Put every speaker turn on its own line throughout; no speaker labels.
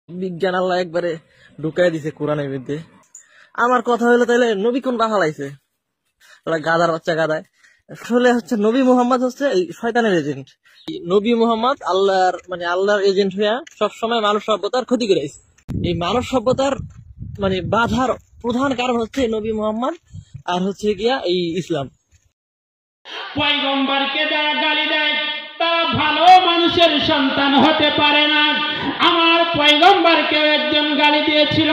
বিজ্ঞান আল্লাহ একবারে ঢুকাই দিছে কোরআনের মধ্যে। আমার কথা হলো তাইলে নবী কোনটা হালাইছে? ওরা গাধার বাচ্চা গাধায়। আসলে হচ্ছে নবী মুহাম্মদ হচ্ছে এই শয়তানের এজেন্ট। নবী মুহাম্মদ আল্লাহর আল্লাহর এজেন্ট হইয়া সবসময় মানব সভ্যতার ক্ষতি করে আইছে। এই মানব সভ্যতার বাধার প্রধান কারণ হচ্ছে নবী মুহাম্মদ আর হচ্ছে গিয়া এই ইসলাম।
পয়গম্বরকে যারা গালি দেয় তারা ভালো মানুষের সন্তান হতে পারে না। আমার পয়গম্বরকে একজন গালি দিয়েছিল,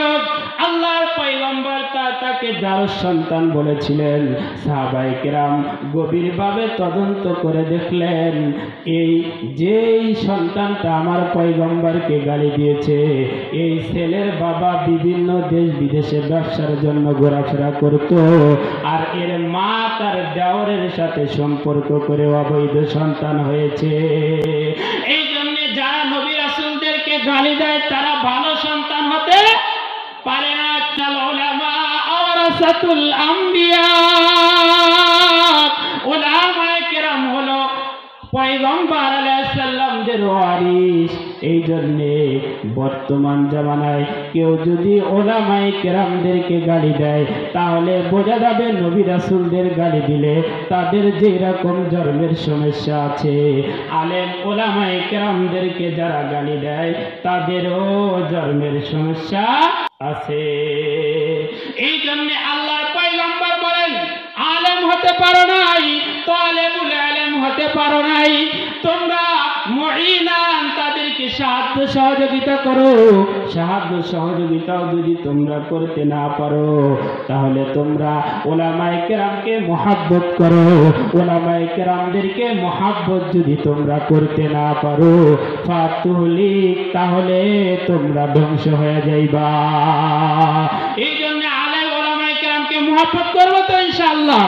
আল্লাহর পয়গম্বর তাকে যার সন্তান বলেছিলেন। সাহাবায়ে কেরাম গভীরভাবে তদন্ত করে দেখলেন এই যেই সন্তানটা আমার পয়গম্বরকে গালি দিয়েছে, এই ছেলের বাবা বিভিন্ন দেশ বিদেশে ব্যবসার জন্য ঘোরাফেরা করত, আর এর মা তার দেওরের সাথে সম্পর্ক করে অবৈধ সন্তান হয়েছে। এই জন্য যারা নবী রাসূলদেরকে গালি দেয় তারা ভালো সন্তান হতে পারে না। উলামা ওয়ারাসাতুল আম্বিয়া, উলামায়ে কেরাম হলো পয়গম্বর আলাইহিস সালামদের ওয়ারিস। এই জন্যে বর্তমান জামানায় কেউ যদি ওলামায়ে কেরামদেরকে গালি দেয় তাহলে বোঝা যাবে নবী রাসূলদের গালি দিলে তাদের যে রকম জন্মের সমস্যা আছে, আলেম ওলামায়ে কেরামদেরকে যারা গালি দেয় তাদেরও জন্মের সমস্যা আছে। এই জন্য আল্লাহর পয়গম্বর বলেন, আলেম হতে পারো নাই, তালেবুল ইলম হতে পারো নাই, তোমরা মুঈনান তাদেরকে সাহায্য সহযোগিতা করো। সাহায্য সহযোগিতাও যদি তোমরা করতে না পারো তাহলে তোমরা উলামায়ে কেরামকে মুহাব্বত করো। উলামায়ে কেরামদেরকে মুহাব্বত যদি তোমরা করতে না পারো ফাতুহলিক, তাহলে তোমরা ধ্বংস হয়ে যাইবা। এই জন্য আলেম উলামায়ে কেরামকে মুহাব্বত করবো তো ইনশাআল্লাহ।